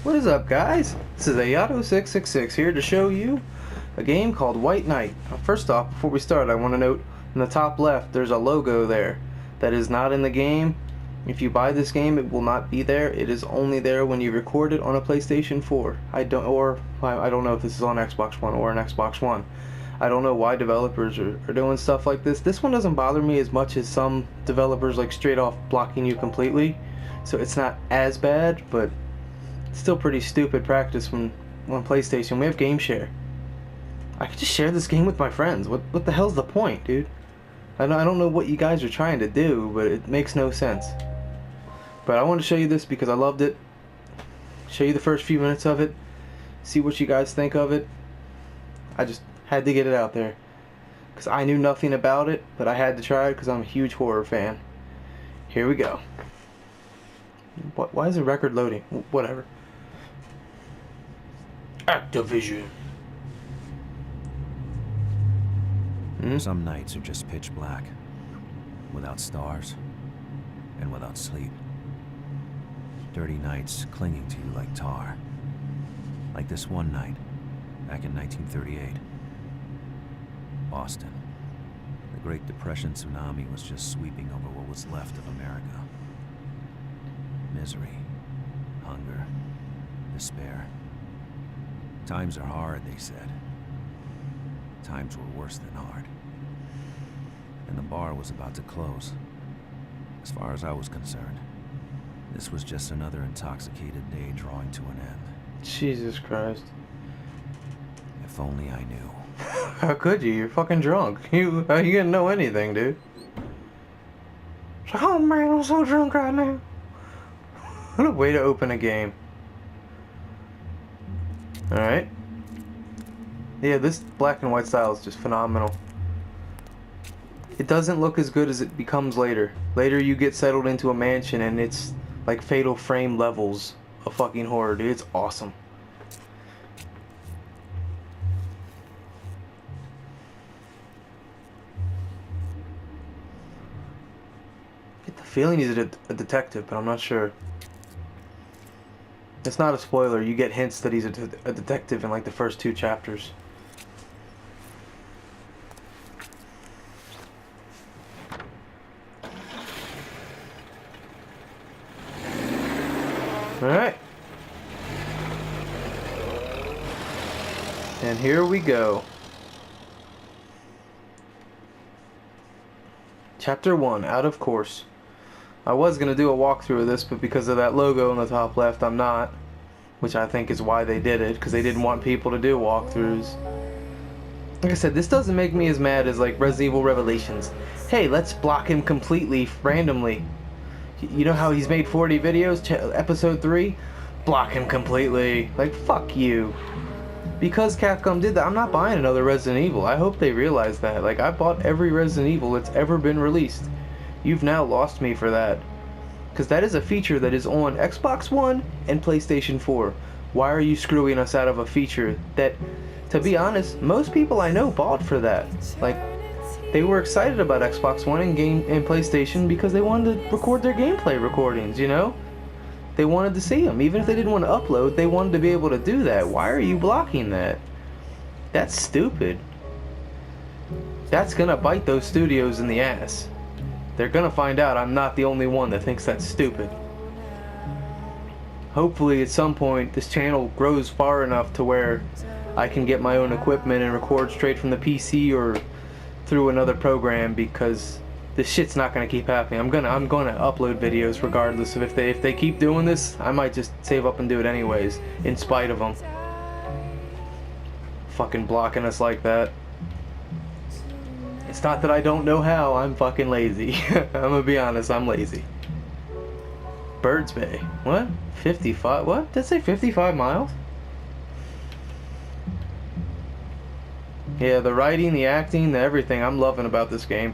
What is up, guys? This is Ayato666 here to show you a game called White Knight. Now, first off, before we start, I want to note in the top left there's a logo there that is not in the game. If you buy this game, it will not be there. It is only there when you record it on a PlayStation 4. I don't know if this is on Xbox One or an Xbox One. I don't know why developers are doing stuff like this. This one doesn't bother me as much as some developers like straight off blocking you completely. So it's not as bad, but still pretty stupid practice when on PlayStation we have game share. I could just share this game with my friends. What the hell's the point, dude? I don't know what you guys are trying to do, but it makes no sense. But I want to show you this because I loved it. Show you the first few minutes of it. See what you guys think of it. I just had to get it out there because I knew nothing about it, but I had to try it because I'm a huge horror fan. Here we go. Why is the record loading? Whatever. Activision. Some nights are just pitch black, without stars, and without sleep. Dirty nights clinging to you like tar. Like this one night, back in 1938. Boston. The Great Depression tsunami was just sweeping over what was left of America. Misery, hunger, despair. Times are hard, they said. Times were worse than hard. And the bar was about to close. As far as I was concerned, this was just another intoxicated day drawing to an end. Jesus Christ. If only I knew. How could you? You're fucking drunk. You didn't know anything, dude. It's like, oh man, I'm so drunk right now. What a way to open a game. Alright. Yeah, this black and white style is just phenomenal. It doesn't look as good as it becomes later. Later you get settled into a mansion and it's like Fatal Frame levels of fucking horror, dude. It's awesome. I get the feeling he's a detective, but I'm not sure. It's not a spoiler. You get hints that he's a detective in like the first 2 chapters. Alright. And here we go. Chapter 1, Out of Course. I was going to do a walkthrough of this, but because of that logo in the top left, I'm not. Which I think is why they did it, because they didn't want people to do walkthroughs. Like I said, this doesn't make me as mad as like Resident Evil Revelations. Hey, let's block him completely, randomly. You know how he's made 40 videos? Episode 3? Block him completely. Like, fuck you. Because Capcom did that, I'm not buying another Resident Evil. I hope they realize that. Like, I bought every Resident Evil that's ever been released. You've now lost me for that. Because that is a feature that is on Xbox One and PlayStation 4. Why are you screwing us out of a feature that, to be honest, most people I know bought for that? Like, they were excited about Xbox One and PlayStation because they wanted to record their gameplay recordings, you know? They wanted to see them. Even if they didn't want to upload, they wanted to be able to do that. Why are you blocking that? That's stupid. That's gonna bite those studios in the ass. They're gonna find out I'm not the only one that thinks that's stupid. Hopefully at some point this channel grows far enough to where I can get my own equipment and record straight from the PC or through another program, because this shit's not gonna keep happening. I'm gonna upload videos regardless of if they keep doing this. I might just save up and do it anyways, in spite of them fucking blocking us like that. It's not that I don't know how, I'm fucking lazy. I'm gonna be honest, I'm lazy. Birds Bay. What? 55? What? Did it say 55 miles? Yeah, the writing, the acting, the everything, I'm loving about this game.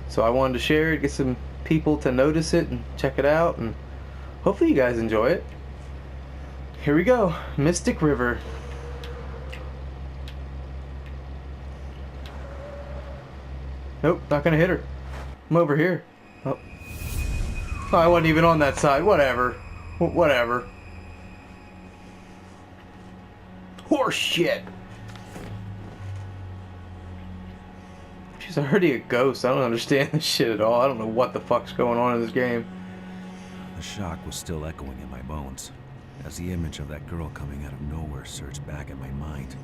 So I wanted to share it, get some people to notice it and check it out, and hopefully you guys enjoy it. Here we go. Mystic River. Nope, not gonna hit her. I'm over here. Oh. Oh, I wasn't even on that side. Whatever. Whatever. Horse shit. She's already a ghost. I don't understand this shit at all. I don't know what the fuck's going on in this game. The shock was still echoing in my bones, as the image of that girl coming out of nowhere surged back in my mind.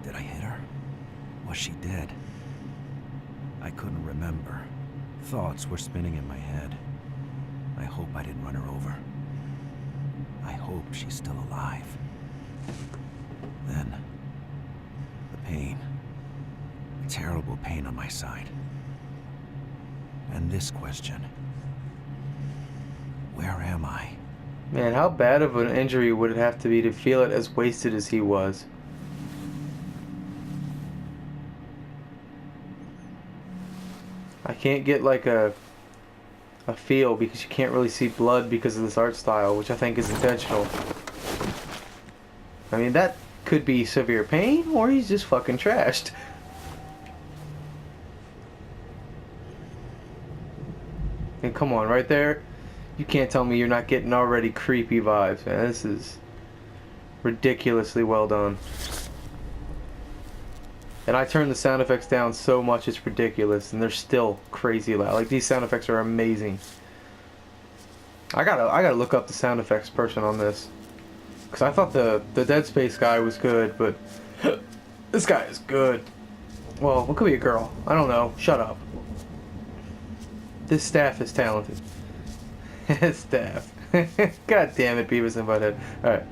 Did I hit her? Was she dead? I couldn't remember. Thoughts were spinning in my head. I hope I didn't run her over. I hope she's still alive. Then, the pain. Terrible pain on my side. And this question. Where am I? Man, how bad of an injury would it have to be to feel it as wasted as he was? I can't get like a feel because you can't really see blood because of this art style, which I think is intentional. I mean, that could be severe pain, or he's just fucking trashed. And come on, right there, you can't tell me you're not getting already creepy vibes, man. This is ridiculously well done. And I turn the sound effects down so much it's ridiculous, and they're still crazy loud. Like, these sound effects are amazing. I gotta look up the sound effects person on this, because I thought the Dead Space guy was good, but this guy is good. Well, what could be a girl? I don't know. Shut up. This staff is talented. Staff. God damn it, Beavis and Butthead. Alright.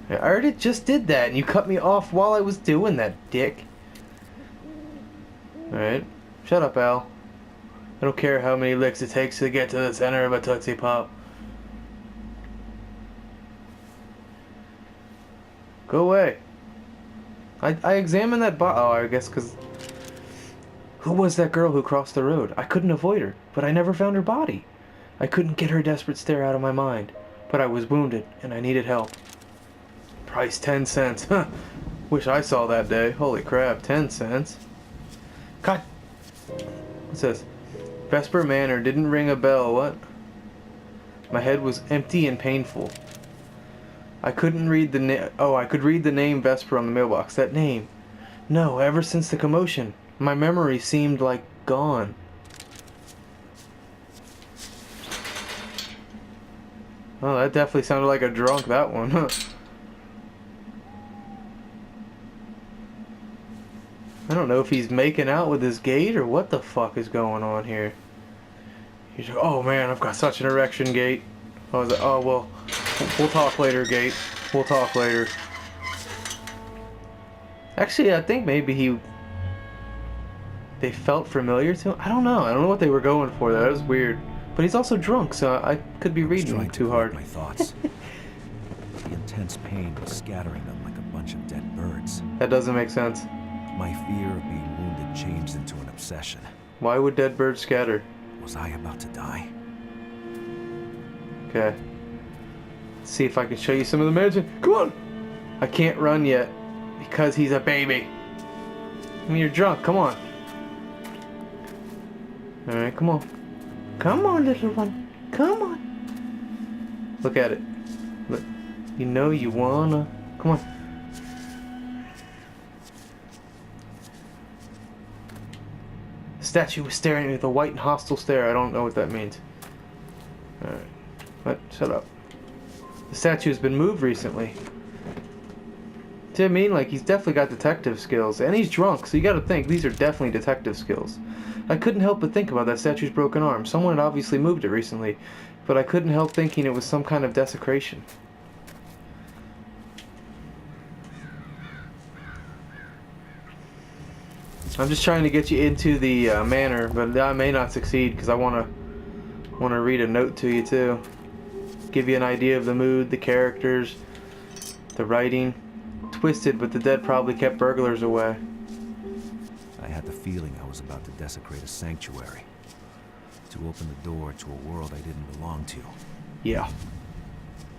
I already just did that, and you cut me off while I was doing that, dick. Alright. Shut up, Al. I don't care how many licks it takes to get to the center of a Tootsie Pop. Go away. I examined that oh, I guess because... Who was that girl who crossed the road? I couldn't avoid her, but I never found her body. I couldn't get her desperate stare out of my mind, but I was wounded, and I needed help. Price 10 cents. Huh. Wish I saw that day. Holy crap, 10 cents. God. What's this? Vesper Manor didn't ring a bell. What? My head was empty and painful. I couldn't read the name. Oh, I could read the name Vesper on the mailbox. That name. No, ever since the commotion, my memory seemed like gone. Oh, that definitely sounded like a drunk, that one. Huh. I don't know if he's making out with his gate or what the fuck is going on here. He's like, oh man, I've got such an erection, gate. I was like, oh well, we'll talk later, gate. We'll talk later. Actually, I think maybe they felt familiar to him. I don't know. I don't know what they were going for. That was weird. But he's also drunk, so I could be reading too hard. My thoughts. The intense pain was scattering them like a bunch of dead birds. That doesn't make sense. My fear of being wounded changed into an obsession. Why would dead birds scatter? Was I about to die? Okay. Let's see if I can show you some of the magic. Come on! I can't run yet because he's a baby. I mean, you're drunk. Come on. Alright, come on. Come on, little one. Come on. Look at it. Look. You know you wanna. Come on. The statue was staring at me with a white and hostile stare. I don't know what that means. Alright. What? Shut up. The statue has been moved recently. See what I mean? Like, he's definitely got detective skills. And he's drunk, so you gotta think, these are definitely detective skills. I couldn't help but think about that statue's broken arm. Someone had obviously moved it recently, but I couldn't help thinking it was some kind of desecration. I'm just trying to get you into the manor, but I may not succeed because I want to read a note to you too. Give you an idea of the mood, the characters, the writing. Twisted, but the dead probably kept burglars away. I had the feeling I was about to desecrate a sanctuary. To open the door to a world I didn't belong to. Yeah.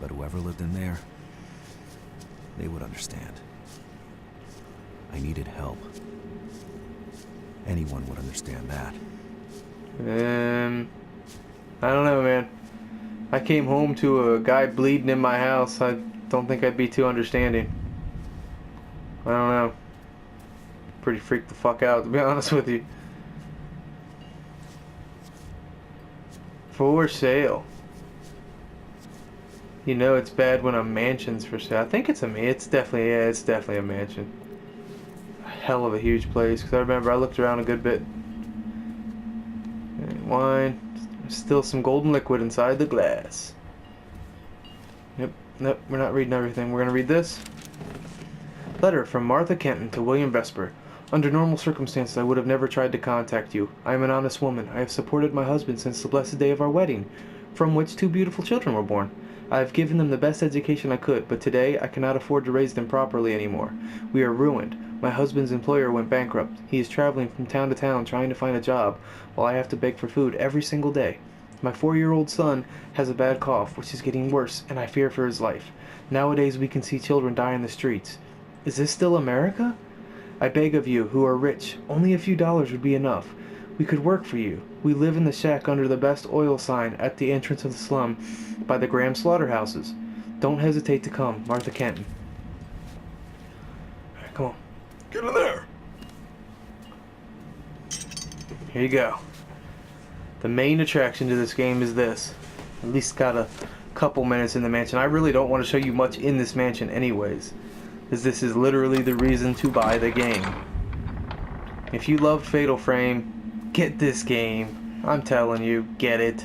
But whoever lived in there, they would understand. I needed help. Anyone would understand that. I don't know, man. I came home to a guy bleeding in my house. I don't think I'd be too understanding. I don't know. Pretty freaked the fuck out, to be honest with you. For sale. You know it's bad when a mansion's for sale. I think it's it's definitely a mansion. A hell of a huge place, because I remember I looked around a good bit. And wine. There's still some golden liquid inside the glass. Yep, nope, we're not reading everything. We're gonna read this. Letter from Martha Kenton to William Vesper. Under normal circumstances, I would have never tried to contact you. I am an honest woman. I have supported my husband since the blessed day of our wedding, from which 2 beautiful children were born. I have given them the best education I could, but today I cannot afford to raise them properly anymore. We are ruined. My husband's employer went bankrupt. He is traveling from town to town trying to find a job, while I have to beg for food every single day. My 4-year-old son has a bad cough, which is getting worse, and I fear for his life. Nowadays we can see children die in the streets. Is this still America? I beg of you, who are rich, only a few dollars would be enough. We could work for you. We live in the shack under the best oil sign at the entrance of the slum by the Graham slaughterhouses. Don't hesitate to come, Martha Kenton. All right, come on. Get in there. Here you go. The main attraction to this game is this. At least got a couple minutes in the mansion. I really don't want to show you much in this mansion anyways, because this is literally the reason to buy the game. If you loved Fatal Frame, get this game. I'm telling you, get it.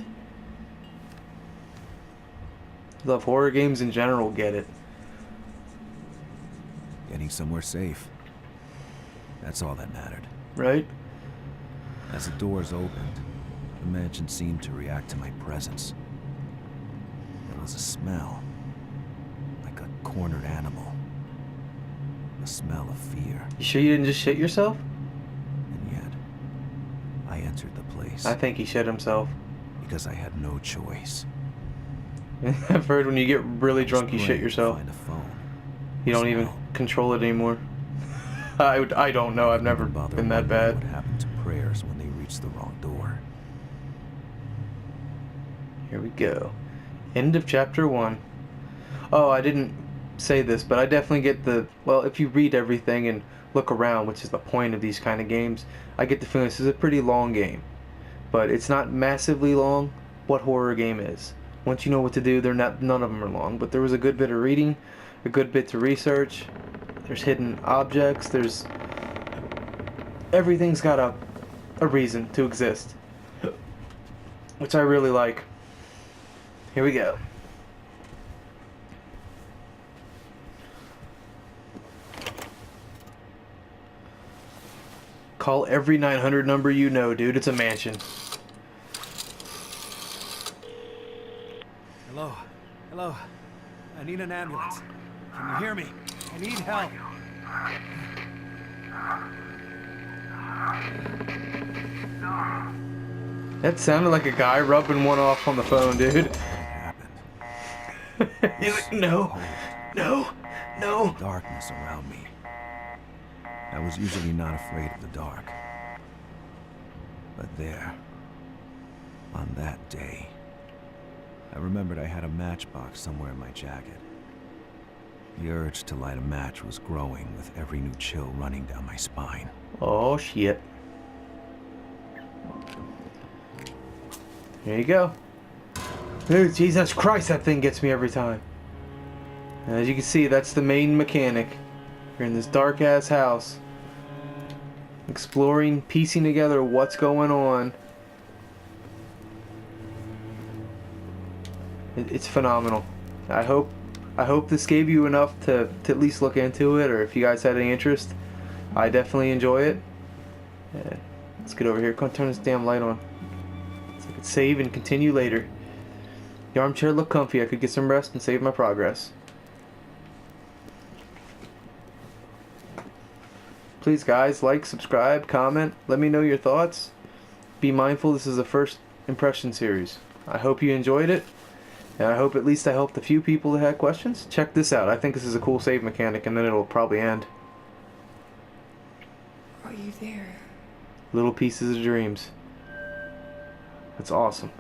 Love horror games in general, get it. Getting somewhere safe. That's all that mattered. Right? As the doors opened, the mansion seemed to react to my presence. There was a smell, like a cornered animal. A smell of fear. You sure you didn't just shit yourself? And yet, I entered the place. I think he shit himself. Because I had no choice. I've heard when you get really drunk, you shit yourself. Find a phone. You don't even control it anymore. I don't know. I've never been that bad. What happened to prayers when they reached the wrong door? Here we go. End of chapter 1. Oh, I didn't say this, but I definitely get the, well, if you read everything and look around, which is the point of these kind of games, I get the feeling this is a pretty long game. But it's not massively long. What horror game is? Once you know what to do, none of them are long. But there was a good bit of reading, a good bit to research. There's hidden objects. Everything's got a reason to exist, which I really like. Here we go. Call every 900 number you know, dude. It's a mansion. Hello? Hello? I need an ambulance. Can you hear me? I need help. That sounded like a guy rubbing one off on the phone, dude. What happened? He's like, no, no, no. Darkness around me. I was usually not afraid of the dark. But there, on that day, I remembered I had a matchbox somewhere in my jacket. The urge to light a match was growing with every new chill running down my spine. Oh, shit. There you go. Dude, Jesus Christ, that thing gets me every time. As you can see, that's the main mechanic. You're in this dark-ass house, exploring, piecing together what's going on. It's phenomenal. I hope this gave you enough to at least look into it, or if you guys had any interest. I definitely enjoy it. Yeah. Let's get over here. Come on, turn this damn light on so I can save and continue later. The armchair looked comfy. I could get some rest and save my progress. Please, guys, like, subscribe, comment. Let me know your thoughts. Be mindful, this is a first impression series. I hope you enjoyed it. And I hope at least I helped a few people that had questions. Check this out. I think this is a cool save mechanic, and then it'll probably end. Are you there? Little pieces of dreams. That's awesome.